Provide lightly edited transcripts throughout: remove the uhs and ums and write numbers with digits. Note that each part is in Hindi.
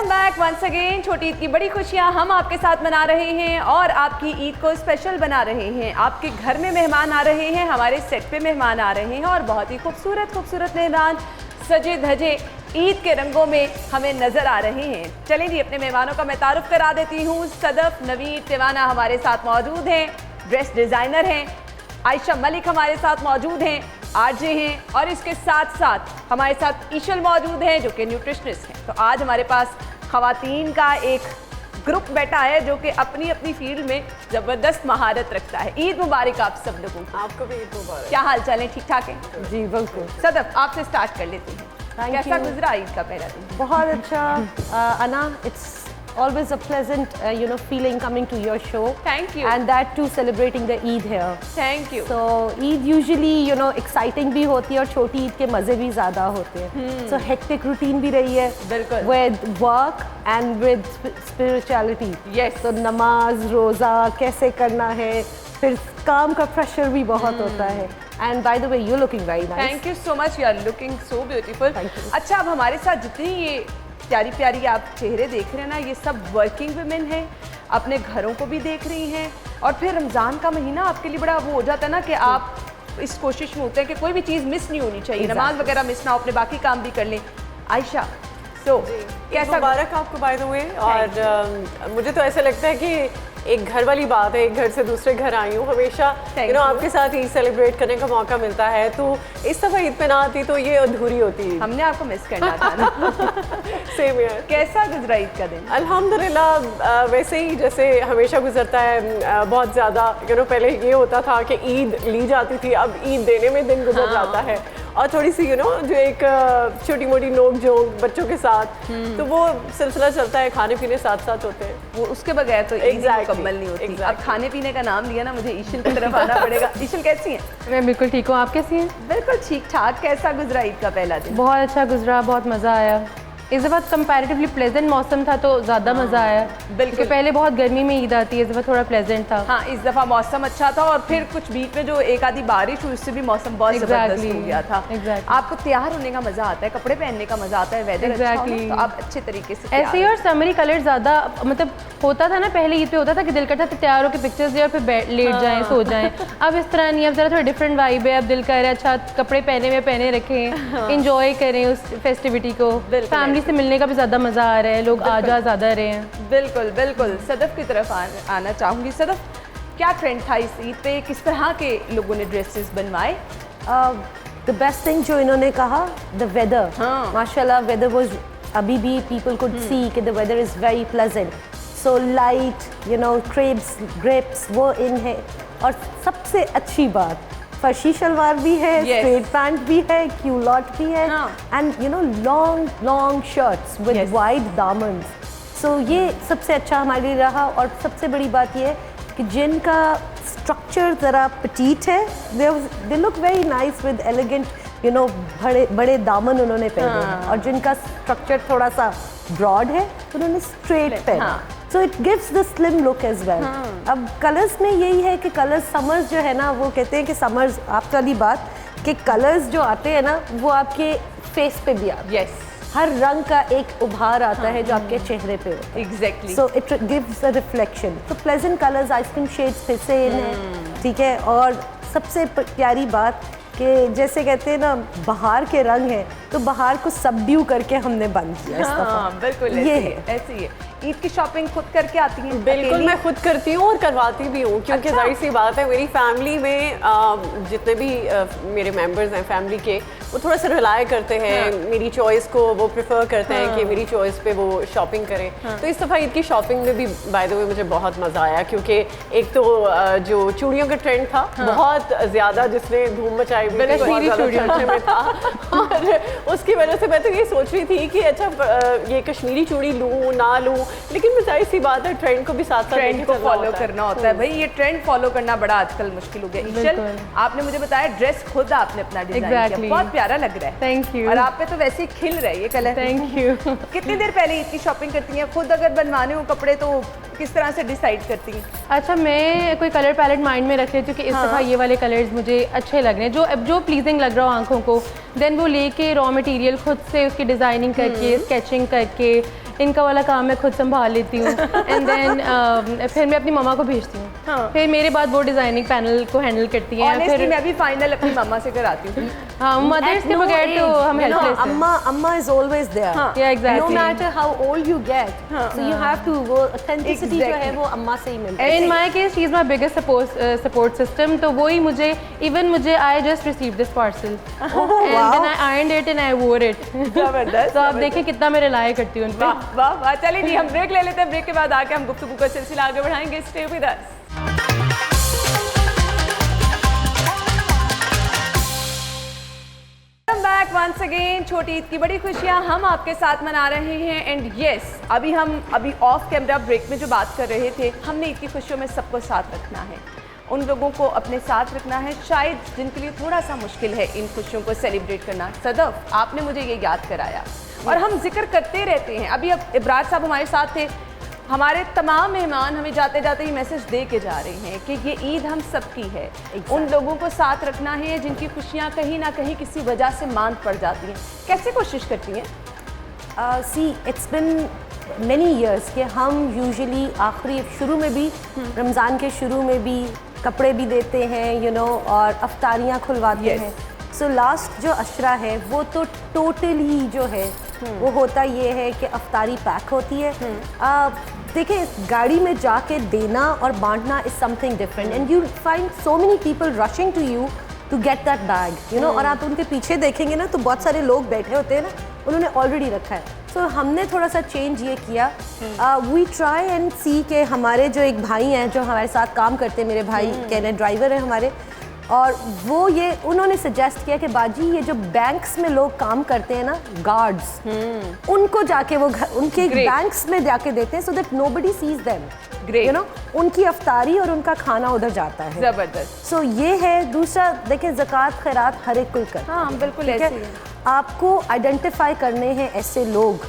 Welcome back once again. छोटी ईद की बड़ी खुशियां हम आपके साथ मना रहे हैं और आपकी ईद को स्पेशल बना रहे हैं। आपके घर में मेहमान आ रहे हैं, हमारे सेट पे मेहमान आ रहे हैं और बहुत ही खूबसूरत मेहमान सजे धजे ईद के रंगों में हमें नजर आ रहे हैं। चलें जी, अपने मेहमानों का मैं तारुफ करा देती हूँ। सदफ नवीर तिवाना हमारे साथ मौजूद हैं, ड्रेस डिज़ाइनर हैं। आयशा मलिक हमारे साथ मौजूद हैं, आरजे हैं। और इसके साथ साथ हमारे साथ ईशल मौजूद हैं जो कि न्यूट्रिशनिस्ट हैं। तो आज हमारे पास ख़वातीन का एक ग्रुप बैठा है जो कि अपनी अपनी फील्ड में ज़बरदस्त महारत रखता है। ईद मुबारक आप सब लोगों को। आपको भी ईद मुबारक। क्या हाल चाल है? ठीक ठाक है जी बिल्कुल। सदफ, आपसे स्टार्ट कर लेते हैं। कैसा गुजरा ईद का पहला दिन? बहुत अच्छा अना, it's always a pleasant feeling coming to your show. Thank you. And that too celebrating the Eid here. Thank you. So Eid usually exciting भी होती है और छोटी ईद के मज़े भी ज़्यादा होते हैं। So hectic routine भी रही है। बिल्कुल। With work and with spirituality. Yes. So नमाज रोज़ा कैसे करना है, फिर काम का प्रेशर भी बहुत होता है। And by the way, you're looking very nice. Thank you so much. You are looking so beautiful. Thank you. अच्छा, अब हमारे साथ जितनी ये प्यारी प्यारी आप चेहरे देख रहे हैं ना, ये सब वर्किंग वुमेन हैं, अपने घरों को भी देख रही हैं। और फिर रमज़ान का महीना आपके लिए बड़ा वो हो जाता है ना कि आप इस कोशिश में होते हैं कि कोई भी चीज़ मिस नहीं होनी चाहिए। नमाज वगैरह मिस ना हो, अपने बाकी काम भी कर लें। आयशा, तो कैसा मुबारक आपको बाय द वे। और मुझे तो ऐसा लगता है कि एक घर वाली बात है, एक घर से दूसरे घर आई हूँ। हमेशा आपके साथ ईद सेलिब्रेट करने का मौका मिलता है, तो इस दफ़ा ईद पे ना आती तो ये अधूरी होती। हमने आपको मिस करना था ना। सेम यार। कैसा गुजरा ईद का दिन? अल्हम्दुलिल्लाह वैसे ही जैसे हमेशा गुजरता है। बहुत ज़्यादा पहले ये होता था कि ईद ली जाती थी, अब ईद देने में दिन गुजर जाता है। और थोड़ी सी जो एक छोटी मोटी नोक झोंक बच्चों के साथ, तो वो सिलसिला चलता है, खाने पीने साथ साथ होते हैं। वो उसके बगैर तो मुकम्मल नहीं होती। अब खाने पीने का नाम लिया ना, मुझे ईशल की तरफ आना पड़ेगा। ईशल कैसी हैं? मैं बिल्कुल ठीक हूँ, आप कैसी हैं? बिल्कुल ठीक ठाक। कैसा गुजरा ईद का पहला दिन? बहुत अच्छा गुजरा, बहुत मज़ा आया। इस दफ़ा कंपैरेटिवली प्लेजेंट मौसम था तो ज़्यादा मज़ा आया। बिल्कुल। पहले बहुत गर्मी में ईद आती है, इस दफ़ा थोड़ा प्लेजेंट था। हाँ, इस दफ़ा मौसम अच्छा था और फिर कुछ बीच में जो एक आधी बारिश हुई उससे भी मौसम बहुत ज़बरदस्त हो गया था। आपको तैयार होने का मज़ा आता है, कपड़े पहनने का मज़ा आता है, वेदर अच्छा हो ना, तो आप अच्छे तरीके से ऐसे ही। और समरी कलर ज़्यादा मतलब होता था ना, पहले ईद पे होता था कि दिल करता था तैयार होकर पिक्चर्स ले और फिर लेट जाएँ, सो जाएँ। अब इस तरह नहीं, अब ज़रा थोड़ा डिफरेंट वाइब है। अब दिल कर रहा है अच्छा कपड़े पहने रखें, इंजॉय करें उस फेस्टिविटी को। फैमिली से मिलने का भी ज़्यादा मज़ा आ रहा है, लोग आ जा ज़्यादा रहे हैं। बिल्कुल बिल्कुल। सदफ की तरफ आना चाहूँगी। सदफ, क्या ट्रेंड था इस ईद पे? किस तरह के लोगों ने ड्रेसेस बनवाए? द बेस्ट थिंग जो इन्होंने कहा, द वेदर। माशाल्लाह वेदर वाज, अभी भी पीपल कुड सी कि the weather is very pleasant. So light crepes grapes वो इन है। और सबसे अच्छी बात, फर्शी शलवार भी है, स्ट्रेट पैंट भी है, क्यूलॉट भी है, and long shirts with wide दामन्स। सो ये सबसे अच्छा हमारे लिए रहा। और सबसे बड़ी बात ये है कि जिनका स्ट्रक्चर ज़रा पटीट है, they look very nice with elegant बड़े दामन उन्होंने पहने हैं। और जिनका स्ट्रक्चर थोड़ा सा ब्रॉड है उन्होंने स्ट्रेट पहना। So it gives the slim look as well. अब कलर्स में यही है कि कलर्स समर्स जो है ना, वो कहते हैं कि समर्स, आप वाली बात कि कलर्स जो आते हैं ना वो आपके फेस पे भी आते हैं। हर रंग का एक उभार आता है जो आपके चेहरे पे होता है। Exactly. So it gives a reflection. तो प्लेजेंट कलर्स, आइसक्रीम शेड्स फिर से इन है, ठीक है। और सबसे प्यारी बात कि जैसे कहते हैं ना बहार के रंग हैं, तो बहार को सबड्यू करके हमने बंद किया इस दफा। बिल्कुल ये है, ऐसे ही है। ईद की शॉपिंग खुद करके आती हैं? बिल्कुल, मैं खुद करती हूँ और करवाती भी हूँ, क्योंकि जाहिर सी बात है मेरी फैमिली में जितने भी मेरे मेंबर्स हैं फैमिली के, वो थोड़ा सा रिलाय करते हैं मेरी चॉइस को, वो प्रेफर करते हैं कि मेरी चॉइस पे वो शॉपिंग करें। तो इस दफ़ा ईद की शॉपिंग में भी बाय द वे मुझे बहुत मज़ा आया, क्योंकि एक तो जो चूड़ियों का ट्रेंड था बहुत ज़्यादा, जिसने धूम मचाई हुई चर्चे में था। और उसकी वजह से मैं तो ये सोच रही थी कि अच्छा ये कश्मीरी चूड़ी लूँ ना लूँ, लेकिन जाहिर सी बात है ट्रेंड को भी साथ साथ ट्रेंड को फॉलो करना होता है। भाई ये ट्रेंड फॉलो करना बड़ा आजकल मुश्किल हो गया। ईशल, आपने मुझे बताया ड्रेस खुद आपने अपना डिजाइन किया, बहुत प्यारा लग रहा है। Thank you. और आप पे तो वैसे ही खिल रहा है ये कलर। Thank you. कितनी देर पहले ईद की शॉपिंग करती हैं? खुद अगर बनवाने हो कपड़े तो किस तरह से डिसाइड करती हैं? अच्छा, मैं कोई कलर पैलेट माइंड में रख लेती हूँ कि इस दफ़ा ये वाले कलर्स मुझे अच्छे लग रहे हैं, जो प्लीजिंग लग रहा हो आंखों को। देन वो लेके रॉ मटेरियल खुद से उसकी डिज़ाइनिंग करके, स्केचिंग करके, इनका वाला काम मैं खुद संभाल लेती हूँ एंड देन फिर मैं अपनी मम्मा को भेजती हूँ। हाँ। फिर मेरे बाद वो डिज़ाइनिंग पैनल को हैंडल करती हैं। Honestly, फिर मैं भी फाइनल अपनी मम्मा से कराती हूँ। हाँ, मदर्स At के no बगैर तो age, हम you know, हेल्पलेस हैं। Amma is always there. Yeah, exactly. No matter how old you get, so you have to वो authenticity जो है Exactly. वो अम्मा से ही मिलती है। In my case, she is my biggest support system. तो वही मुझे I just received this parcel and then I ironed it and I wore it. जबरदस्त। तो आप देखें कितना मैं रिलाय करती हूँ उन पे। वाह वाह वाह। चलिए जी, हम ब्रेक ले लेते हैं। ब्रेक के बाद आके हम गुफ्तगू का सिलसिला आगे बढ़ाएंगे। Stay with us. Back once again. छोटी ईद की बड़ी खुशियां हम आपके साथ मना रहे हैं एंड यस, अभी ऑफ कैमरा ब्रेक में जो बात कर रहे थे, हमने ईद की खुशियों में सबको साथ रखना है, उन लोगों को अपने साथ रखना है शायद जिनके लिए थोड़ा सा मुश्किल है इन खुशियों को सेलिब्रेट करना। सदफ, आपने मुझे ये याद कराया और हम जिक्र करते रहते हैं। अभी अब इब्रार साहब हमारे साथ थे। हमारे तमाम मेहमान हमें जाते जाते ही मैसेज दे के जा रहे हैं कि ये ईद हम सबकी है। उन लोगों को साथ रखना है जिनकी खुशियाँ कहीं ना कहीं किसी वजह से मांद पड़ जाती हैं। कैसे कोशिश करती हैं? See, it's been many years कि हम यूजुअली आखिरी शुरू में भी रमज़ान के शुरू में भी कपड़े भी देते हैं और अफ्तारियाँ खुलवाते हैं। सो लास्ट जो अशरा है वो तो टोटली जो है वो होता ये है कि अफ्तारी पैक होती है। देखिए, गाड़ी में जाके देना और बांटना is something different and you find so many people rushing to you to get that bag और आप उनके पीछे देखेंगे ना तो बहुत सारे लोग बैठे होते हैं ना, उन्होंने ऑलरेडी रखा है। सो हमने थोड़ा सा चेंज ये किया, वी ट्राई एंड सी के हमारे जो एक भाई हैं जो हमारे साथ काम करते हैं, मेरे भाई कहने ड्राइवर हैं हमारे, और वो उन्होंने सजेस्ट किया कि बाजी ये जो बैंक्स में लोग काम करते हैं ना, गार्ड्स, उनको जाके वो उनके बैंक्स में जाके देते हैं so that nobody seize them, उनकी अफ्तारी और उनका खाना उधर जाता है। जबरदस्त। सो ये है। दूसरा देखिए, ज़कात खैरात हर एक कोई करता है। हाँ, बिल्कुल ठीक ऐसे है? ही है। आपको आइडेंटिफाई करने हैं ऐसे लोग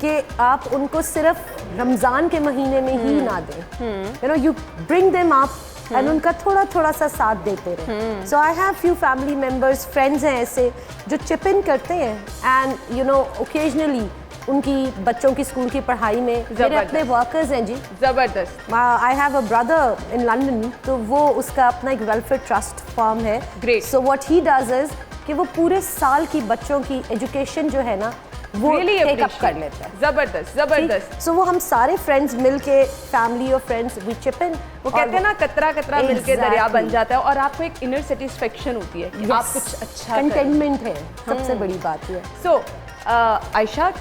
कि आप उनको सिर्फ रमज़ान के महीने में ही ना दें, you bring them up and उनका थोड़ा थोड़ा सा साथ देते रहे। So I have few family members, friends हैं ऐसे जो चिप इन करते हैं एंड ओकेजनली उनकी बच्चों की स्कूल की पढ़ाई में। मेरे अपने वर्कर्स हैं जी। जबरदस्त। I have a brother in London, तो वो उसका अपना एक वेलफेयर ट्रस्ट फॉर्म है। Great. So what he does is कि वो पूरे साल की बच्चों की एजुकेशन जो है ना वो Really टेक अप appreciate. कर लेता है। जबरदस्त जबरदस्त। सो वो हम सारे फ्रेंड्स मिलके, फैमिली और फ्रेंड्स, वी चिप इन। वो कहते हैं ना, कतरा कतरा मिलके दरिया बन Exactly. जाता है और आपको एक इनर सेटिस्फेक्शन होती है कि आप कुछ अच्छा कंटेनमेंट है, सबसे बड़ी बात ये। सो आयशा,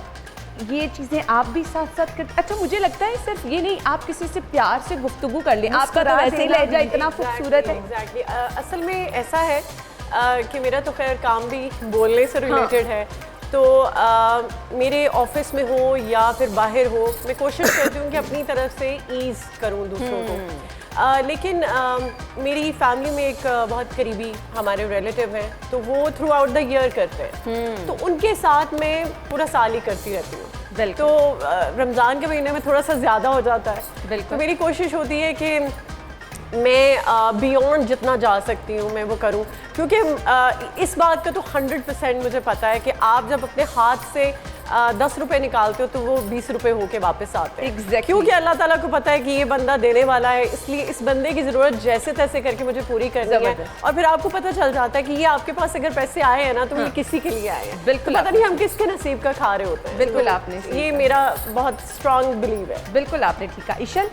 ये चीज़ें आप भी साथ साथ करते? अच्छा, मुझे लगता है सिर्फ ये नहीं, आप किसी से प्यार से गुफ्तगू कर लें, आपका तो वैसे ही लहजा इतना खूबसूरत है। एग्जैक्टली। असल में ऐसा है कि मेरा तो खैर काम भी बोलने से रिलेटेड है, तो मेरे ऑफिस में हो या फिर बाहर हो, मैं कोशिश करती हूँ कि अपनी तरफ से ईज़ करूँ दूसरों को। लेकिन मेरी फैमिली में एक बहुत करीबी हमारे रिलेटिव हैं, तो वो थ्रू आउट द ईयर करते हैं, तो उनके साथ मैं पूरा साल ही करती रहती हूँ। तो रमज़ान के महीने में थोड़ा सा ज़्यादा हो जाता है। तो मेरी कोशिश होती है कि मैं बियॉन्ड जितना जा सकती हूँ मैं वो करूँ, क्योंकि इस बात का तो 100% मुझे पता है कि आप जब अपने हाथ से 10 रुपए निकालते हो तो वो 20 रुपए होके वापस आते हैं। Exactly. क्योंकि अल्लाह ताला को पता है कि ये बंदा देने वाला है, इसलिए इस बंदे की ज़रूरत जैसे तैसे करके मुझे पूरी करनी है। और फिर आपको पता चल जाता है कि ये आपके पास अगर पैसे आए हैं ना तो ये किसी के लिए आए हैं। बिल्कुल। पता नहीं हम किसके नसीब का खा रहे होते हैं। बिल्कुल, तो आपने सही ये कहा। मेरा बहुत स्ट्रॉन्ग बिलीव है। बिल्कुल आपने ठीक कहा। ईशल,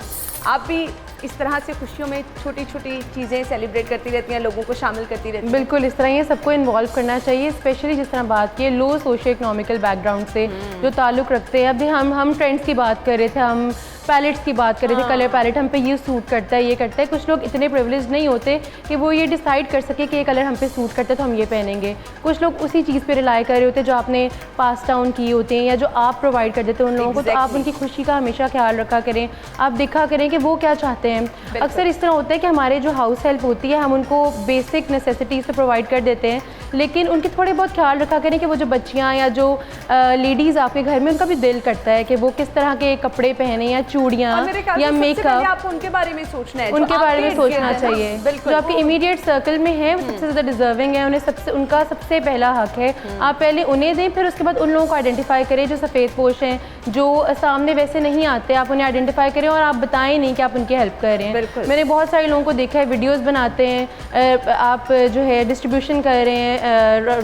आप भी इस तरह से खुशियों में छोटी छोटी चीज़ें सेलिब्रेट करती रहती हैं, लोगों को शामिल करती रहती हैं? बिल्कुल, इस तरह ये सबको इन्वॉल्व करना चाहिए, स्पेशली जिस तरह बात की लो सोशो इकोनॉमिकल बैकग्राउंड से जो ताल्लुक़ रखते हैं। अभी हम ट्रेंड्स की बात कर रहे थे, हम पैलेट्स की बात कर रहे थे, कलर पैलेट हम पे ये सूट करता है, ये करता है। कुछ लोग इतने प्रिविलेज नहीं होते कि वो ये डिसाइड कर सके कि ये कलर हम पे सूट करता है तो हम ये पहनेंगे। कुछ लोग उसी चीज़ पे रिलाई कर रहे होते हैं जो आपने पास डाउन किए होते हैं या जो आप प्रोवाइड कर देते हैं उन लोगों को। तो आप उनकी खुशी का हमेशा ख्याल रखा करें, आप देखा करें कि वो क्या चाहते हैं। अक्सर इस तरह होता है कि हमारे जो हाउस हेल्प होती है हम उनको बेसिक नेसेसिटीज़ तो प्रोवाइड कर देते हैं, लेकिन उनके थोड़े बहुत ख्याल रखा करें कि वो जो बच्चियाँ या जो लेडीज़ आपके घर में, उनका भी दिल करता है कि वो किस तरह के कपड़े पहने या चूड़ियाँ या मेकअप, आपको उनके बारे में सोचना है, उनके बारे में सोचना चाहिए। जो आपके इमीडिएट सर्कल में है वो सबसे ज़्यादा डिजर्विंग है, उन्हें उनका सबसे पहला हक है। आप पहले उन्हें दें, फिर उसके बाद उन लोगों को आइडेंटिफाई करें जो सफ़ेद पोश हैं, जो सामने वैसे नहीं आते, आप उन्हें आइडेंटिफाई करें और आप बताएं नहीं कि आप उनकी हेल्प कर रहे हैं। मैंने बहुत सारे लोगों को देखा है, वीडियोस बनाते हैं, आप जो है डिस्ट्रीब्यूशन कर रहे हैं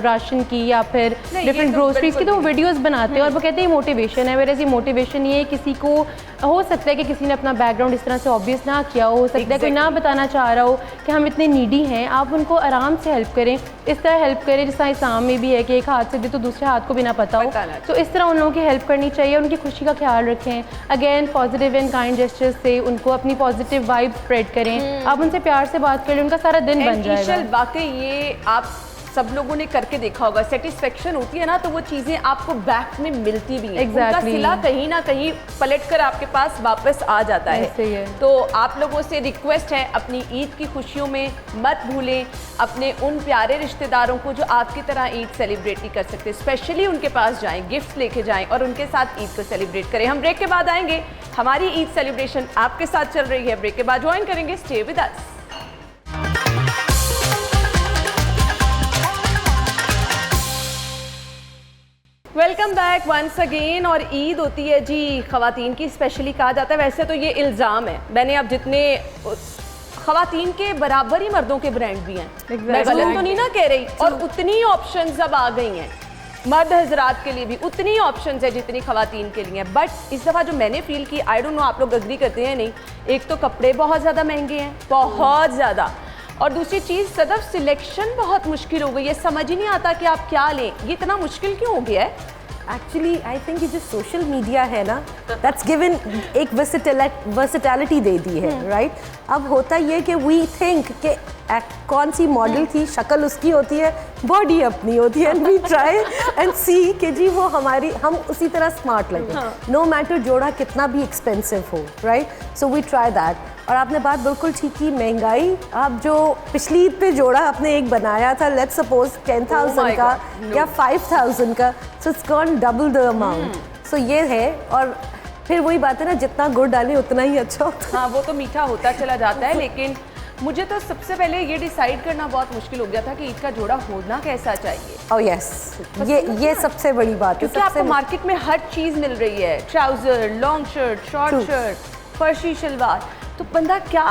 राशन की या फिर डिफरेंट ग्रोसरीज की, तो वो वीडियोस बनाते हैं और वो कहते हैं मोटिवेशन है। वैसे मोटिवेशन ये किसी को हो सकता है कि किसी ने अपना बैकग्राउंड इस तरह से ऑब्वियस ना किया हो सकता है कोई ना बताना चाह रहा हो कि हम इतने नीडी हैं, आप उनको आराम से हेल्प करें, इस तरह हेल्प करें जिस तरह इस्लाम में भी है कि एक हाथ से दे तो दूसरे हाथ को भी ना पता हो, तो इस तरह उन लोगों की हेल्प करनी चाहिए, उनकी खुशी का ख्याल रखें। Again positive and kind gestures से उनको अपनी पॉजिटिव वाइब स्प्रेड करें, आप उनसे प्यार से बात करें, उनका सारा दिन बन जाएगा। वाकई ये आप सब लोगों ने करके देखा होगा, सेटिस्फेक्शन होती है ना, तो वो चीज़ें आपको बैक में मिलती भी हैं। उनका सिला कहीं ना कहीं पलट कर आपके पास वापस आ जाता है। तो आप लोगों से रिक्वेस्ट है, अपनी ईद की खुशियों में मत भूलें अपने उन प्यारे रिश्तेदारों को जो आपकी तरह ईद सेलिब्रेट नहीं कर सकते, स्पेशली उनके पास जाएं, गिफ्ट लेके जाएं और उनके साथ ईद को सेलिब्रेट करें। हम ब्रेक के बाद आएंगे, हमारी ईद सेलिब्रेशन आपके साथ चल रही है, ब्रेक के बाद ज्वाइन करेंगे, stay with us. Welcome back once again. और ईद होती है जी ख़वातीन की, स्पेशली कहा जाता है, वैसे तो ये इल्ज़ाम है, मैंने अब जितने ख़वातीन के बराबर ही मर्दों के ब्रांड भी हैं, मैं गलत तो नहीं ना कह रही, और उतनी ऑप्शंस अब आ गई हैं मर्द हजरात के लिए भी, उतनी ऑप्शंस है जितनी ख़वातीन के लिए हैं। बट इस दफ़ा जो मैंने फील की, आई डोंट नो आप लोग एग्री करते हैं नहीं, एक तो कपड़े बहुत ज़्यादा महंगे हैं, बहुत ज़्यादा, और दूसरी चीज़ सदफ सिलेक्शन बहुत मुश्किल हो गई है, समझ ही नहीं आता कि आप क्या लें। ये इतना मुश्किल क्यों हो गया है? एक्चुअली आई थिंक ये जो सोशल मीडिया है ना, दैट्स गिवन एक वर्सेटैलिटी दे दी है, राइट? अब होता ये कि वी थिंक कि कौन सी मॉडल की शक्ल उसकी होती है, बॉडी अपनी होती है, एंड वी ट्राई एंड सी कि जी वो हमारी, हम उसी तरह स्मार्ट लगे, नो मैटर जोड़ा कितना भी एक्सपेंसिव हो, right? So we try that. और आपने बात बिल्कुल ठीक की, महंगाई, आप जो पिछली ईद पे जोड़ा आपने एक बनाया था, लेट्स सपोज 10,000 का या 5,000 का, so it's gone double the amount. So ये है, और फिर वही बात है ना, जितना गुड़ डालें उतना ही अच्छा होता है। हाँ, वो तो मीठा होता चला जाता है, लेकिन मुझे तो सबसे पहले ये डिसाइड करना बहुत मुश्किल हो गया था कि ईद का जोड़ा होना कैसा चाहिए। ओह यस, ये सबसे बड़ी बात है, क्योंकि आपको मार्केट में हर चीज़ मिल रही है, trouser, long shirt, short shirt, फर्शी शलवार, तो बंदा क्या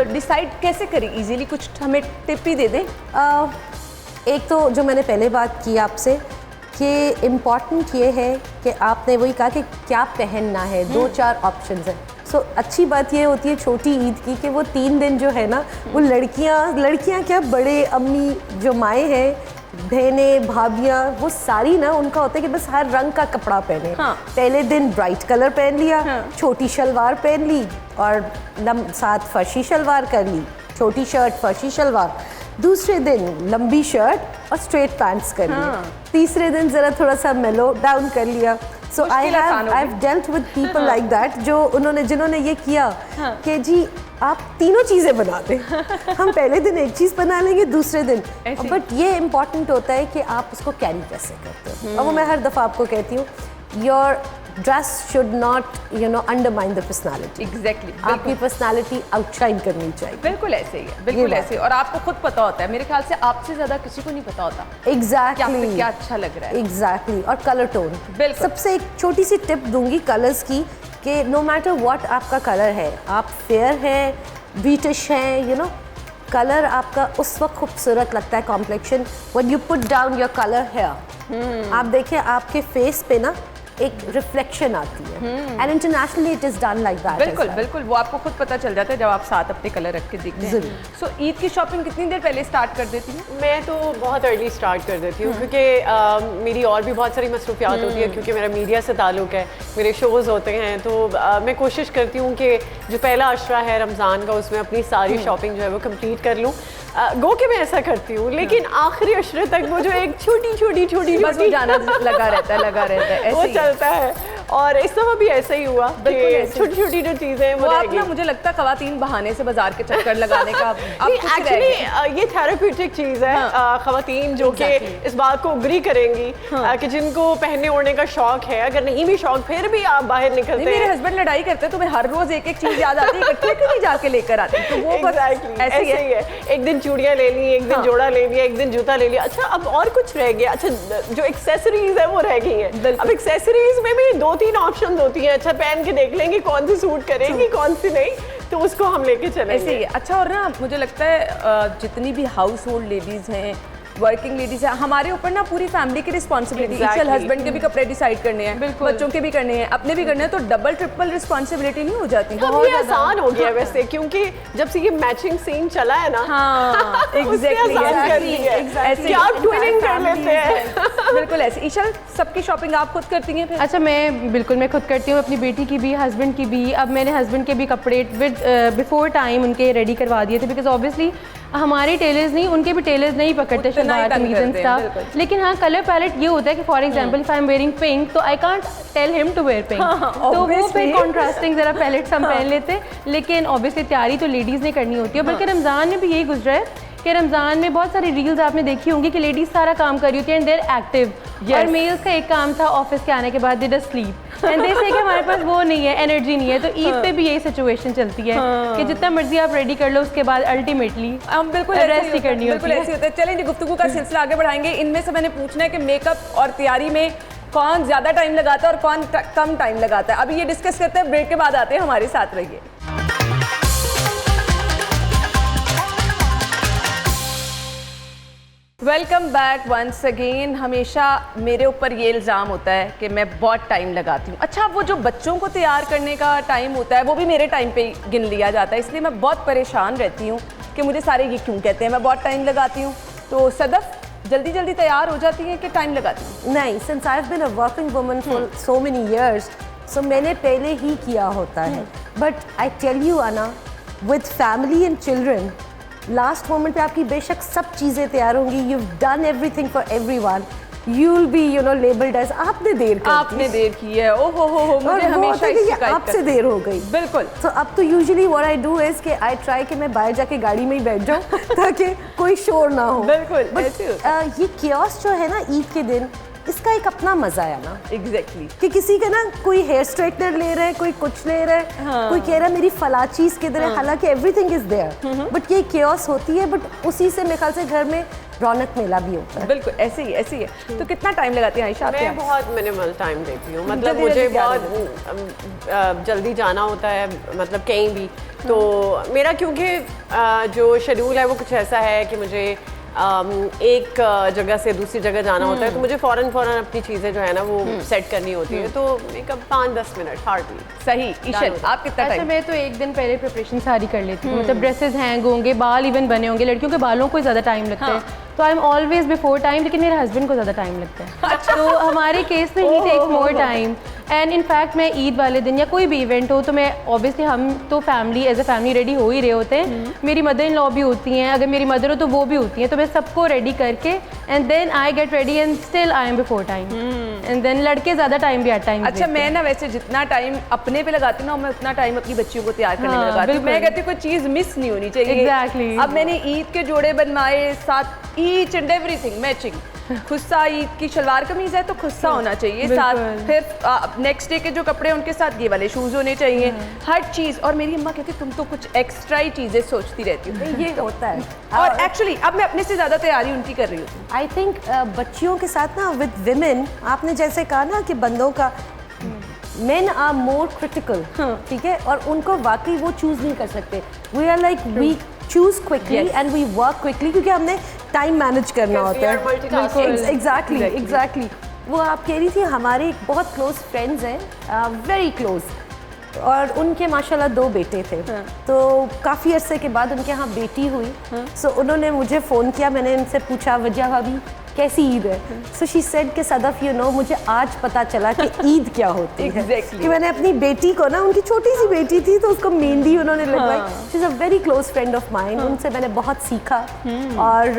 डिसाइड कैसे करे इजीली? कुछ हमें टिप ही दे दें। एक तो जो मैंने पहले बात की आपसे कि इम्पॉर्टेंट ये है कि आपने वही कहा कि क्या पहनना है, 2-4 ऑप्शंस हैं। सो अच्छी बात ये होती है छोटी ईद की कि वो 3 दिन जो है ना, वो लड़कियाँ क्या, बड़े अम्मी जो माएँ हैं, बहनें, भाभियाँ, वो सारी ना, उनका होता है कि बस हर रंग का कपड़ा पहने। हाँ। पहले दिन ब्राइट कलर पहन लिया, हाँ। छोटी शलवार पहन ली और साथ फर्शी शलवार कर ली, छोटी शर्ट फर्शी शलवार, दूसरे दिन लंबी शर्ट और स्ट्रेट पैंट्स कर ली, तीसरे दिन ज़रा थोड़ा सा मेलो डाउन कर लिया। So I have dealt with people like that, जिन्होंने ये किया कि जी आप तीनों चीज़ें बना दें, हम पहले दिन एक चीज़ बना लेंगे, दूसरे दिन, बट ये इम्पॉर्टेंट होता है कि आप उसको कैरी कैसे करते हो। और वो मैं हर दफ़ा आपको कहती हूँ, your dress should not undermine the personality. Exactly, आपकी पर्सनैलिटी आउटशाइन करनी चाहिए। बिल्कुल ऐसे ही है, बिल्कुल ऐसे, और आपको खुद पता होता है, मेरे ख्याल से आपसे ज़्यादा किसी को नहीं पता होता एग्जैक्टली क्या अच्छा लग रहा है। एग्जैक्टली, और कलर टोन, सबसे एक छोटी सी टिप दूंगी कलर्स की कि नो मैटर व्हाट आपका कलर है, आप फेयर हैं, ब्रिटिश हैं, कलर आपका उस वक्त खूबसूरत लगता है, complexion, when you put down your colour hair, आप देखिए आपके फेस पे ना एक रिफ्लेक्शन आती है, and internationally it is done like that. बिल्कुल बिल्कुल, वो आपको खुद पता चल जाता है जब आप साथ अपने कलर रख के दिखते हैं। सो ईद की शॉपिंग कितनी देर पहले स्टार्ट कर देती हूँ? मैं तो बहुत अर्ली स्टार्ट कर देती हूँ, क्योंकि मेरी और भी बहुत सारी मसरूफियात होती है, क्योंकि मेरा मीडिया से ताल्लुक़ है, मेरे शोज़ होते हैं, तो मैं कोशिश करती हूँ कि जो पहला अशरा है रमज़ान का, उसमें अपनी सारी शॉपिंग जो है वो कंप्लीट कर लूँ। गो के मैं ऐसा करती हूँ, लेकिन आखिरी अशरे तक वो जो एक छोटी जाना लगा रहता है वो चलता है। और इस दफ़ा भी ऐसा ही हुआ कि छोटी छोटी जो चीज़ें वो आप ना, मुझे लगता है खवातीन बहाने से बाजार के चक्कर लगाने का एक्चुअली ये थेरेप्यूटिक चीज़ है। खवातीन जो कि इस बात को अग्री करेंगी कि जिनको पहनने ओढ़ने का शौक है, अगर नहीं भी शौक फिर भी आप बाहर निकलते हैं। मेरे हस्बैंड लड़ाई करते हैं, तुम्हें हर रोज एक एक चीज याद आती है, इकट्ठे क्यों नहीं जाके लेकर आते? तो वो ऐसे ही है। एक दिन चूड़ियां ले ली, एक दिन जोड़ा ले लिया, एक दिन जूता ले लिया। अच्छा अब और कुछ रह गया। अच्छा जो एक्सेसरीज है वो रह गई है। अब एक्सेसरीज में भी 2-3 ऑप्शन होती हैं। अच्छा पहन के देख लेंगे कौन सी सूट करेगी कौन सी नहीं, तो उसको हम लेके चलेंगे। ऐसे ही है। अच्छा, और ना मुझे लगता है जितनी भी हाउस होल्ड लेडीज हैं, वर्किंग लेडीज है, हमारे ऊपर ना पूरी फैमिली की रिस्पॉन्सिबिलिटी, चल हस्बैंड के भी कपड़े डिसाइड करने हैं, बच्चों के भी करने हैं, अपने भी करने हैं, तो डबल ट्रिपल रिस्पॉन्सिबिलिटी नहीं हो जाती? बहुत आसान हो गया वैसे, क्योंकि जब से ये मैचिंग सीन चला है ना, हाँ एग्जैक्टली ऐसे आप ट्विनिंग कर लेते हैं। बिल्कुल ऐसे। ईशा, सबकी शॉपिंग आप खुद करती हैं फिर? अच्छा मैं खुद करती हूँ, अपनी बेटी की भी, हस्बैंड की भी। अब मैंने हस्बैंड के भी कपड़े बिफोर टाइम उनके रेडी करवा दिए थे, बिकॉज ऑब्वियसली हमारे टेलर्स नहीं, उनके भी टेलर्स नहीं पकड़ते शलवार कमीज एंड स्टफ। लेकिन हाँ, कलर पैलेट ये होता है कि for example if I am wearing pink, तो I can't tell him to wear pink, तो वो फिर कॉन्ट्रास्टिंग जरा पैलेट्स हम पहन लेते। लेकिन ऑब्वियसली तैयारी तो लेडीज़ ने करनी होती है। बल्कि रमज़ान में भी यही गुजरा है कि रमज़ान में बहुत सारी रील्स आपने देखी होंगी कि लेडीज़ सारा काम कर रही होती है एंड देर एक्टिव, और मेल्स का एक काम था ऑफिस के आने के बाद they just sleep and they से कि हमारे पास वो नहीं है, एनर्जी नहीं है। तो ईद पे भी यही सिचुएशन चलती है कि जितना मर्जी आप रेडी कर लो, उसके बाद अल्टीमेटली हम बिल्कुल रेस्ट ही करनी होती है। ऐसे होता है। चलें जी, गुफ्तगू का सिलसिला आगे बढ़ाएंगे। इनमें से मैंने पूछना है कि मेकअप और तैयारी में कौन ज़्यादा टाइम लगाता है और कौन कम टाइम लगाता है। अभी ये डिस्कस करते हैं, ब्रेक के बाद आते हैं, हमारे साथ रहिए। Welcome back once again. हमेशा मेरे ऊपर ये इल्ज़ाम होता है कि मैं बहुत टाइम लगाती हूँ। अच्छा, वो जो बच्चों को तैयार करने का टाइम होता है वो भी मेरे टाइम पे गिन लिया जाता है, इसलिए मैं बहुत परेशान रहती हूँ कि मुझे सारे ये क्यों कहते हैं मैं बहुत टाइम लगाती हूँ। तो सदफ जल्दी जल्दी तैयार हो जाती है कि टाइम लगाती हूँ? नहीं, since I have been a working woman for so many years, so मैंने पहले ही किया होता है। बट आई टेल यू आना, with family and children, last moment पे आपकी बेशक सब चीज़ें तैयार होंगी, you done everything for everyone, you will be labelled as आपने देर की है। ओ हो मुझे हमेशा इस शिकायत आपसे देर हो गई। बिल्कुल। तो अब तो usually what I do is कि आई ट्राई कि मैं बाहर जाके गाड़ी में ही बैठ जाऊँ ताकि कोई शोर ना हो। बिल्कुल। ये कियोस्क जो है ना ईद के दिन, इसका एक अपना मजा है ना। एग्जैक्टली। कि किसी का ना कोई हेयर स्ट्रेटनर ले रहा है, कोई कुछ ले रहा है, कोई कह रहा है मेरी फला चीज किधर है, हालांकि एवरीथिंग इज देयर, बट ये कियोस्क होती है। बट उसी से मेरे ख्याल से घर में रौनक मेला भी होता है। बिल्कुल ऐसे ही है। तो कितना टाइम लगाती है आयशा? मैं बहुत मिनिमल टाइम देती हूँ, मतलब मुझे बहुत जल्दी जाना होता है, मतलब कहीं भी। तो मेरा क्योंकि जो शेड्यूल है वो कुछ ऐसा है कि मुझे एक जगह से दूसरी जगह जाना होता है, तो मुझे फ़ौरन अपनी चीज़ें जो है ना वो सेट करनी होती है। तो मेकअप 5-10 मिनट हार्डली। सही। ईशल, आप कितना टाइम? मैं तो एक दिन पहले प्रिपरेशन सारी कर लेती हूँ। मतलब ड्रेसेस हैंग होंगे, बाल इवन बने होंगे, लड़कियों के बालों को ज़्यादा टाइम लगता है, तो I am always before time. लेकिन मेरे हस्बैंड को ज़्यादा टाइम लगता है, तो हमारे केस में ही takes more time. And in fact मैं ईद वाले दिन या कोई भी इवेंट हो तो मैं ऑब्वियसली, हम तो family as a family ready हो ही रहे होते हैं। मेरी मदर इन लॉ भी होती हैं, अगर मेरी मदर हो तो वो भी होती हैं, तो मैं सबको रेडी करके and then I get ready and still I am before time. And then लड़के ज़्यादा टाइम भी एट टाइम। अच्छा, मैं ना वैसे जितना टाइम अपने पे लगाती हूँ ना, मैं उतना टाइम अपनी बच्चियों को तैयार करने में लगाती हूँ। मैं कहती हूँ कोई चीज़ मिस नहीं होनी चाहिए। एग्जैक्टली। अब मैंने ईद के जोड़े बनवाए, साथ each and everything matching. Khussa Eid की शलवार कमीज है तो खुस्सा होना चाहिए साथ, फिर नेक्स्ट डे के जो कपड़े उनके साथ ये वाले शूज होने चाहिए, हर चीज़। और मेरी अम्मा कहती तुम तो कुछ एक्स्ट्रा ही चीज़ें सोचती रहती हो। ये होता है। और एक्चुअली अब मैं अपने से ज़्यादा तैयारी उनकी कर रही हूँ। आई थिंक बच्चियों के साथ ना विद विमेन, आपने जैसे कहा ना कि बंदों का, मेन आर मोर क्रिटिकल, ठीक है, और उनको वाकई वो चूज नहीं कर सकते। We are like we choose quickly and we work quickly, क्योंकि हमने टाइम मैनेज करना होता है। एग्जैक्टली। वो आप कह रही थी, हमारे एक बहुत क्लोज फ्रेंड्स हैं, वेरी क्लोज, और उनके माशाल्लाह 2 बेटे थे। तो काफ़ी अरसे के बाद उनके यहाँ बेटी हुई। सो उन्होंने मुझे फ़ोन किया, मैंने उनसे पूछा वजह भाभी कैसी ईद है। सो शी सेड कि सदफ मुझे आज पता चला कि ईद क्या होती है। कि मैंने अपनी बेटी को ना, उनकी छोटी सी बेटी थी तो उसको मेहंदी उन्होंने लगवाई। She is a very close friend of mine, उनसे मैंने बहुत सीखा। और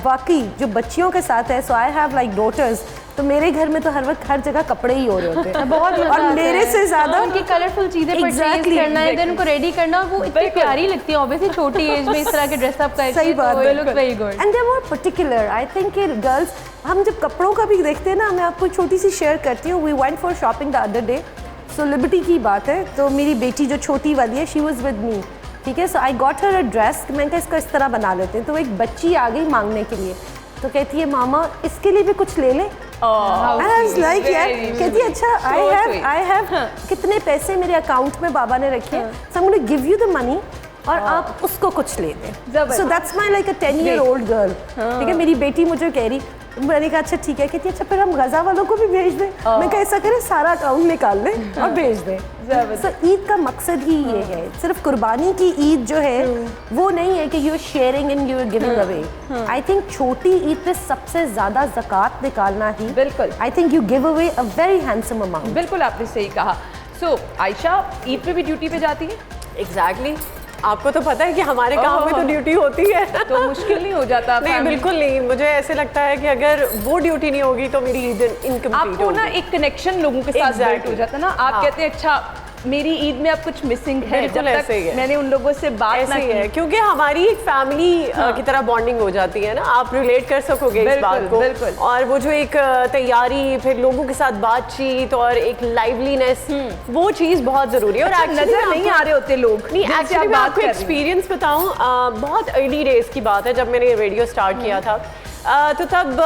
वाकई जो बच्चियों के साथ है, सो आई हैव लाइक डॉटर्स, तो मेरे घर में तो हर वक्त हर जगह कपड़े ही हो रहे होते हैं बहुत मजा और आता मेरे है। से ज्यादा उनकी कलरफुल चीजें परचेज करना है, देन उनको रेडी करना, वो इतनी प्यारी लगती है ऑब्वियसली छोटी एज में इस तरह के ड्रेसअप करके। सही बात है, look very good. And they are more particular. I think कि गर्ल्स, हम जब कपड़ों का भी देखते हैं ना, मैं आपको छोटी सी शेयर करती हूँ। We went for shopping the other day, so liberty की बात है, तो मेरी बेटी जो छोटी वाली है, शी वाज विद मी, ठीक है। सो I got her a dress, मैंने कहा इसको इस तरह बना लेते हैं। तो एक बच्ची आ गई मांगने के लिए, तो कहती है मामा इसके लिए भी कुछ ले ले। लाइक यार, कहती है अच्छा आई हैव कितने पैसे मेरे अकाउंट में बाबा ने रखे हैं, so I am gonna give you the money और आप उसको कुछ ले दें। So that's my like a 10-year-old girl, ठीक है। मेरी बेटी मुझे कह रही, मैंने कहा अच्छा ठीक है, कहती है अच्छा फिर हम गजा वालों को भी भेज दें। मैं कहा ऐसा करें सारा अकाउंट निकाल लें और भेज दें। सो ईद का मकसद ही ये है, सिर्फ कुर्बानी की ईद जो है वो नहीं है कि you are sharing and you are giving away. I think छोटी ईद पे सबसे ज्यादा ज़कात निकालना ही, बिल्कुल, I think you give away a very handsome amount. बिल्कुल आपने सही कहा। सो आयशा ईद पे भी ड्यूटी पे जाती है? एग्जैक्टली, आपको तो पता है कि हमारे काम में तो ड्यूटी होती है, तो मुश्किल नहीं हो जाता? नहीं बिल्कुल नहीं, मुझे ऐसे लगता है कि अगर वो ड्यूटी नहीं होगी तो मेरी ईद इनकम्प्लीट आपको होगी। ना एक कनेक्शन लोगों के साथ बिल्ड हो जाता है ना। आप कहते हैं अच्छा मेरी ईद में अब कुछ मिसिंग है, बिल्कुल जब ऐसे ही तक है। मैंने उन लोगों से बात ना ऐसे ही है, की। क्योंकि हमारी एक फैमिली की तरह बॉन्डिंग हो जाती है ना, आप रिलेट कर सकोगे इस बात को। बिल्कुल। और वो जो एक तैयारी, फिर लोगों के साथ बातचीत और एक लाइवलीनेस, वो चीज़ बहुत ज़रूरी है। और अच्छा, नजर नहीं आ रहे होते लोग। नहीं, एक्चुअली मैं आपको एक्सपीरियंस बताऊं, बहुत अर्ली डेज की बात है जब मैंने रेडियो स्टार्ट किया था। तो तब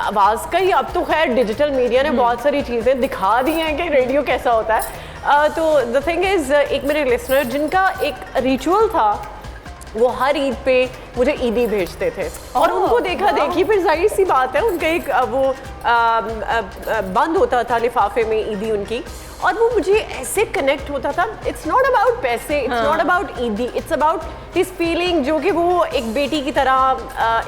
आवाज़ का ही, अब तो खैर डिजिटल मीडिया ने बहुत सारी चीज़ें दिखा दी हैं कि रेडियो कैसा होता है। तो द थिंग इज़, एक मेरे लिसनर जिनका एक रिचुअल था, वो हर ईद पे मुझे ईदी भेजते थे और उनको देखा देखी, फिर जाहिर सी बात है उनका एक वो बंद होता था लिफाफे में ईदी उनकी, और वो मुझे ऐसे कनेक्ट होता था। इट्स नॉट अबाउट पैसे, इट्स नॉट अबाउट ईदी, इट्स अबाउट हिज फीलिंग, जो कि वो एक बेटी की तरह,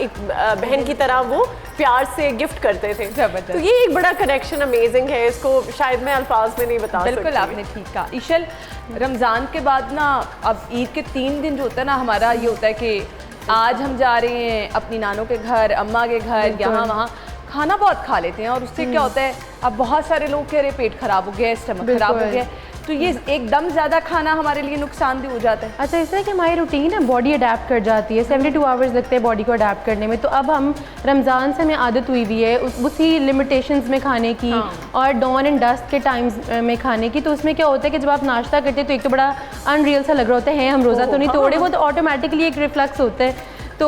एक बहन की तरह वो प्यार से गिफ्ट करते थे। तो ये एक बड़ा कनेक्शन अमेजिंग है, इसको शायद मैं अल्फाज में नहीं बता सकती। बिल्कुल आपने ठीक कहा। ईशल, रमज़ान के बाद ना अब ईद के 3 दिन जो होता है ना, हमारा ये होता है कि आज हम जा रहे हैं अपनी नानों के घर, अम्मा के घर, यहाँ वहाँ खाना बहुत खा लेते हैं, और उससे क्या होता है, अब बहुत सारे लोग कह रहे पेट खराब हो गया, स्टमक खराब हो गया, तो ये एकदम ज़्यादा खाना हमारे लिए नुकसानदेह हो जाता है। अच्छा, इसलिए कि हमारी रूटीन है, बॉडी अडेप्ट कर जाती है, 72 आवर्स लगते हैं बॉडी को अडेप्ट करने में। तो अब हम रमज़ान से हमें आदत हुई हुई है उसी लिमिटेशंस में खाने की, और डॉन एंड डस्ट के टाइम्स में खाने की। तो उसमें क्या होता है कि जब आप नाश्ता करते हैं तो एक तो बड़ा अनरियल सा लग रहा होता है, हम रोज़ा तो नहीं तोड़े, वो तो ऑटोमेटिकली एक रिफ्लेक्स होता है, तो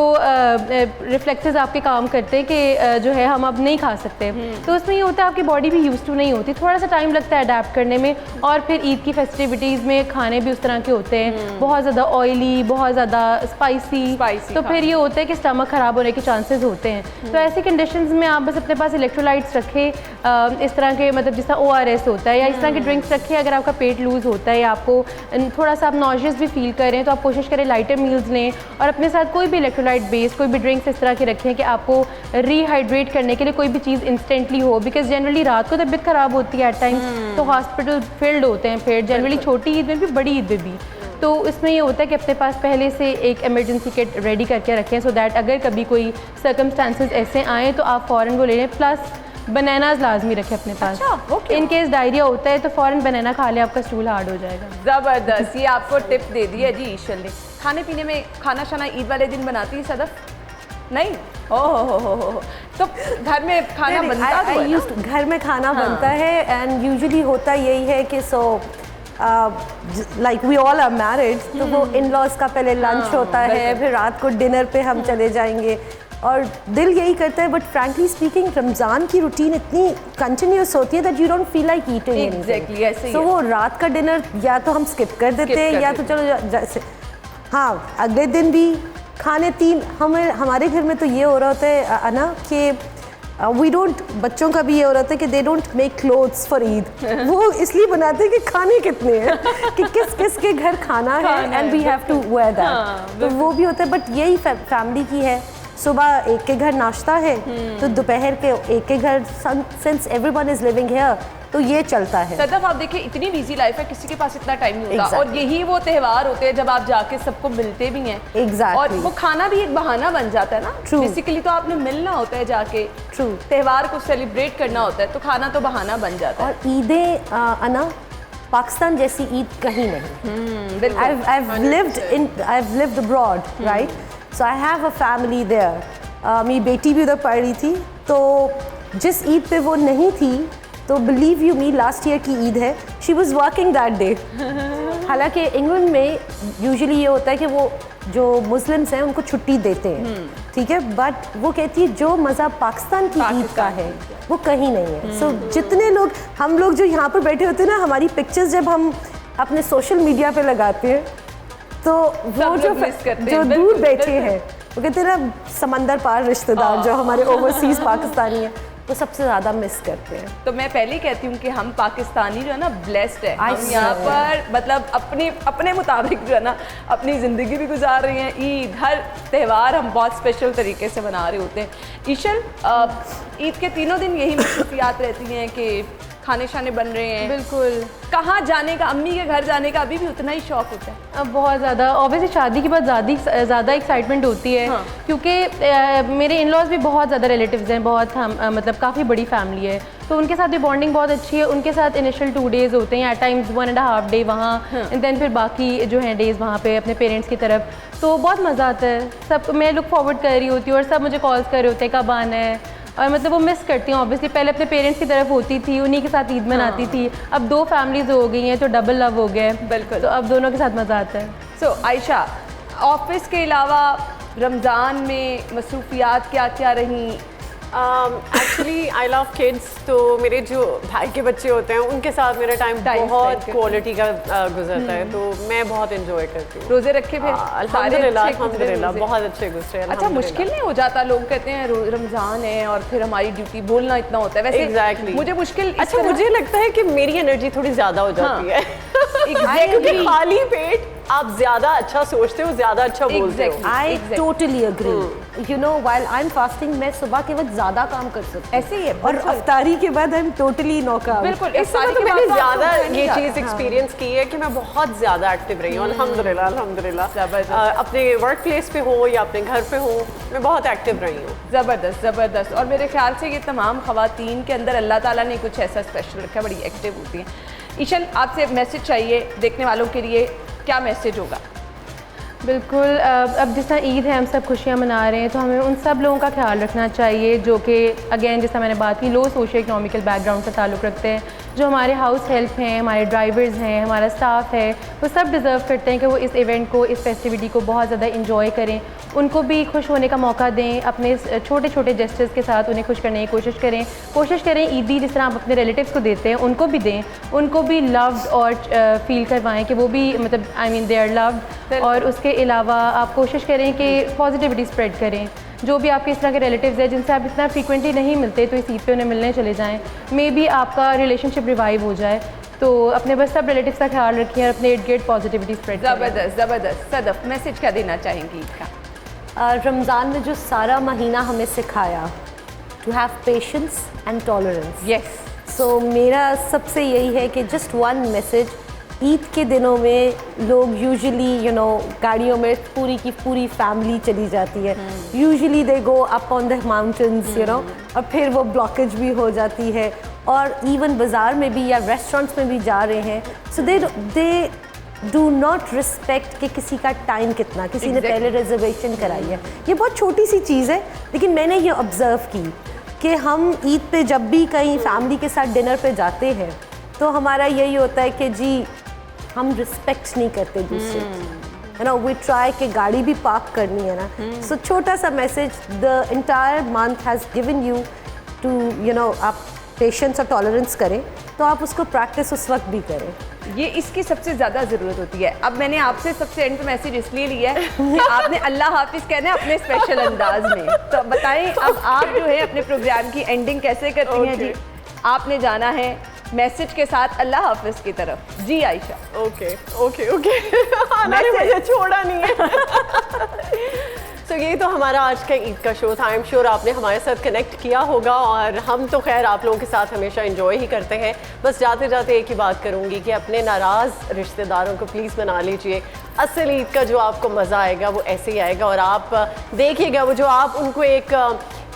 रिफ्लेक्सेस आपके काम करते हैं कि जो है हम अब नहीं खा सकते। तो उसमें ये होता है आपकी बॉडी भी यूज टू नहीं होती, थोड़ा सा टाइम लगता है अडेप्ट करने में। और फिर ईद की फेस्टिविटीज़ में खाने भी उस तरह के होते हैं, बहुत ज़्यादा ऑयली, बहुत ज़्यादा स्पाइसी, तो फिर ये होता है कि स्टमक ख़राब होने के चांसेस होते हैं। तो ऐसी कंडीशंस में आप बस अपने पास इलेक्ट्रोलाइट्स रखें, इस तरह के, मतलब जिस तरह ORS होता है या इस तरह के ड्रिंक्स रखें। अगर आपका पेट लूज़ होता है या आपको थोड़ा सा आप नॉशियस भी फील कर रहे हैं, तो आप कोशिश करें लाइटर मील्स लें, और अपने साथ कोई भी इलेक्ट्रोलाइट बेस्ड कोई भी ड्रिंक्स इस तरह के रखें कि आपको रीहाइड्रेट करने के लिए कोई भी चीज़ इंस्टेंटली हो। बिकॉज जनरली रात को तबीयत ख़राब होती है एट टाइम्स, तो हॉस्पिटल फिल्ड होते हैं फिर जनरली, छोटी ईद में भी बड़ी ईद में भी। तो इसमें ये होता है कि अपने पास पहले से एक इमरजेंसी किट रेडी करके रखें, सो दैट अगर कभी कोई सर्कमस्टांसेस ऐसे आएँ तो आप फ़ौरन वो ले लें। प्लस बनानाज लाजमी रखें अपने पास। इन केस डायरिया होता है तो फ़ौरन बनाना खा लें, आपका स्टूल हार्ड हो जाएगा। ज़बरदस्त, ये आपको टिप दे दी है जी ईशल ने। खाने पीने में खाना शाना ईद वाले दिन बनाती है सदफ? नहीं? हो। तो घर में खाना बनता तो है ना? घर में खाना बनता है, एंड यूजुअली होता यही है कि like we all are married, तो वो इन लॉज का पहले लंच होता है, फिर रात को डिनर पे हम चले जाएंगे, और दिल यही करता है। बट फ्रैंकली स्पीकिंग, रमज़ान की रूटीन इतनी कंटिन्यूस होती है that you don't feel like eating exactly ऐसे ही। तो वो रात का डिनर या तो हम स्किप कर देते हैं, या तो चलो जैसे हाँ अगले दिन भी खाने 3। हमारे घर में तो ये हो रहा होता है ना कि वी डोंट, बच्चों का भी ये हो रहा था कि they don't make clothes for Eid. वो इसलिए बनाते हैं कि खाने कितने हैं, कि किस किस के घर खाना है, and we have to wear that. तो वो भी होता है, बट यही फैमिली की है। सुबह एक के घर नाश्ता है, तो दोपहर के एक के घर, since everyone is living here, तो ये चलता है। सदफ आप देखिए, इतनी बिजी लाइफ है, किसी के पास इतना टाइम नहीं होता। और यही वो त्यौहार होते हैं जब आप जाके सबको मिलते भी हैं। Exactly. और वो खाना भी एक बहाना बन जाता है ना, बेसिकली तो आपने मिलना होता है जाके। True. त्यौहार को सेलिब्रेट करना होता है तो खाना तो बहाना बन जाता है। और ईदें अना पाकिस्तान जैसी ईद कहीं नहीं। बिल्कुल। I've lived abroad, right? So I have a family there. मेरी बेटी भी उधर पढ़ रही थी, तो जिस ईद पे वो नहीं थी, तो believe you me last year की ईद है, she was working that day. हालांकि इंग्लैंड में यूजुअली ये होता है कि वो जो मुस्लिम्स हैं उनको छुट्टी देते हैं, ठीक है, बट वो कहती है जो मज़ा पाकिस्तान की ईद का है वो कहीं नहीं है। सो जितने लोग हम लोग जो यहाँ पर बैठे होते हैं ना, हमारी पिक्चर्स जब हम अपने सोशल मीडिया पे लगाते हैं तो वो जो दूर बैठे हैं वो कहते हैं ना समंदर पार रिश्तेदार जो हमारे ओवरसीज पाकिस्तानी हैं वो सबसे ज़्यादा मिस करते हैं। तो मैं पहले ही कहती हूँ कि हम पाकिस्तानी जो है ना ब्लेस्ड है, हम यहाँ पर मतलब अपने मुताबिक जो है ना अपनी ज़िंदगी भी गुजार रहे हैं। ईद हर त्यौहार हम बहुत स्पेशल तरीके से मना रहे होते हैं। ईशल, ईद के तीनों दिन यही मसरूफियात रहती हैं कि खाने शाने बन रहे हैं। बिल्कुल। कहाँ जाने का, अम्मी के घर जाने का अभी भी उतना ही शौक होता है? अब बहुत ज़्यादा, ऑब्वियसली शादी के बाद ज़्यादा एक्साइटमेंट होती है। हाँ। क्योंकि मेरे इन लॉज भी बहुत ज़्यादा रिलेटिव्स हैं, बहुत मतलब काफ़ी बड़ी फैमिली है, तो उनके साथ भी बॉन्डिंग बहुत अच्छी है। उनके साथ इनिशियल 2 डेज़ होते हैं, एट टाइम्स 1.5 डे वहाँ, एंड देन फिर बाकी जो हैं डेज़ वहाँ पे अपने पेरेंट्स की तरफ, तो बहुत मज़ा आता है। सब मैं लुक फॉरवर्ड कर रही होती हूँ और सब मुझे कॉल्स कर रहे होते हैं कब आना है, और मतलब वो मिस करती हूँ। ऑब्वियसली पहले अपने पेरेंट्स की तरफ होती थी, उन्हीं के साथ ईद मनाती थी, अब 2 फैमिलीज हो गई हैं तो डबल लव हो गया है। बिल्कुल। तो अब दोनों के साथ मज़ा आता है। सो आयशा, ऑफिस के अलावा रमज़ान में मसरूफियात क्या क्या रहीं? एक्चुअली आई लव किड्स, तो मेरे जो भाई के बच्चे होते हैं उनके साथ मेरा टाइम बहुत क्वालिटी का गुजरता है, तो मैं बहुत इंजॉय करती हूँ। रोजे रखे फिर? अल्हम्दुलिल्लाह बहुत अच्छे गुजरे। अच्छा, मुश्किल नहीं हो जाता? लोग कहते हैं रमज़ान है और फिर हमारी ड्यूटी बोलना इतना होता है, वैसे एग्जैक्टली मुझे मुश्किल अच्छा मुझे लगता है कि मेरी एनर्जी थोड़ी ज़्यादा हो जाती है क्योंकि खाली पेट आप ज़्यादा अच्छा सोचते हो, ज़्यादा अच्छा बोलते हो। I totally agree. You know while I am fasting मैं सुबह के वक्त ज़्यादा काम कर सकती हूँ, ऐसे ही है। और अफ्तारी के बाद आई एम टोटली नॉकआउट। बिल्कुल, इस समय तो मैंने ज़्यादा ये चीज़ एक्सपीरियंस की है कि मैं बहुत ज़्यादा एक्टिव रही हूँ। अल्हम्दुलिल्लाह अल्हम्दुलिल्लाह। अपने वर्क प्लेस पे हो या अपने घर पे हो, मैं बहुत एक्टिव रही हूँ। ज़बरदस्त ज़बरदस्त। और मेरे ख्याल से ये तमाम ख़वातीन के अंदर अल्लाह ताला ने कुछ ऐसा स्पेशल रखा है, बड़ी एक्टिव होती हैं। ईशल, आपसे मैसेज चाहिए देखने वालों के लिए, क्या मैसेज होगा? बिल्कुल, अब जिस तरह ईद है हम सब खुशियाँ मना रहे हैं, तो हमें उन सब लोगों का ख्याल रखना चाहिए जो कि अगेन जैसा मैंने बात की लो सोशो इकोनॉमिकल बैकग्राउंड से ताल्लुक़ रखते हैं। जो हमारे हाउस हेल्प हैं, हमारे ड्राइवर्स हैं, हमारा स्टाफ है, वो सब डिज़र्व करते हैं कि वो इस इवेंट को, इस फेस्टिविटी को बहुत ज़्यादा इंजॉय करें। उनको भी खुश होने का मौका दें, अपने छोटे छोटे जेस्चर्स के साथ उन्हें खुश करने की कोशिश करें। ईदी जिस तरह आप अपने रिलेटिव्स को देते हैं उनको भी दें, उनको भी लव्ड और फील करवाएं कि वो भी मतलब I mean they are loved. और उसके अलावा आप कोशिश करें कि पॉजिटिविटी स्प्रेड करें। जो भी आपके इस तरह के रिलेटिव्स हैं जिनसे आप इतना फ्रीक्वेंटली नहीं मिलते, तो इस ईद पे उन्हें मिलने चले जाएं। मे बी आपका रिलेशनशिप रिवाइव हो जाए, तो अपने बस सब रिलेटिव्स का ख्याल रखिए और अपने इर्द गिर्द पॉजिटिविटी स्प्रेड करें। ज़बरदस्त ज़बरदस्त। सदफ, मैसेज क्या देना चाहेंगी ईद का? रमज़ान ने जो सारा महीना हमें सिखाया to have patience and tolerance. Yes. So मेरा सबसे यही है कि जस्ट वन मैसेज, ईद के दिनों में लोग यूजुअली गाड़ियों में पूरी की पूरी फैमिली चली जाती है। Usually they go up on the mountains और फिर वो ब्लॉकेज भी हो जाती है, और इवन बाज़ार में भी या रेस्टोरेंट्स में भी जा रहे हैं, सो दे डू नॉट रिस्पेक्ट कि किसी का टाइम कितना, किसी ने पहले रिजर्वेशन कराई है। ये बहुत छोटी सी चीज़ है, लेकिन मैंने ये ऑब्ज़र्व की कि हम ईद पे जब भी कहीं फैमिली के साथ डिनर पे जाते हैं तो हमारा यही होता है कि जी हम रिस्पेक्ट नहीं करते दूसरे की, वी ट्राई कि गाड़ी भी पार्क करनी है ना। सो छोटा सा message, the entire month has given you to आप पेशेंस और टॉलरेंस करें, तो आप उसको प्रैक्टिस उस वक्त भी करें। ये इसकी सबसे ज़्यादा ज़रूरत होती है। अब मैंने आपसे सबसे एंड पे मैसेज इसलिए लिया है कि आपने अल्लाह हाफिज़ कहना है अपने स्पेशल अंदाज में। तो बताएं अब आप जो है अपने प्रोग्राम की एंडिंग कैसे करती हैं? जी, आपने जाना है मैसेज के साथ अल्लाह हाफिज़ की तरफ। जी आयशा। ओके ओके ओके मुझे छोड़ा नहीं है। तो ये तो हमारा आज का ईद का शो था। आई एम श्योर आपने हमारे साथ कनेक्ट किया होगा, और हम तो खैर आप लोगों के साथ हमेशा एंजॉय ही करते हैं। बस जाते जाते एक ही बात करूँगी कि अपने नाराज़ रिश्तेदारों को प्लीज़ मना लीजिए। असल ईद का जो आपको मज़ा आएगा वो ऐसे ही आएगा, और आप देखिएगा वो जो आप उनको एक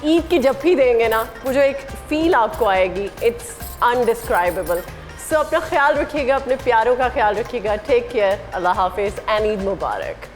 ईद की जब भी देंगे ना, वो जो एक फील आपको आएगी, इट्स अनडिस्क्राइबेबल। सो अपना ख्याल रखिएगा, अपने प्यारों का ख्याल रखिएगा। टेक केयर, अल्लाह हाफिज़ एंड ईद मुबारक।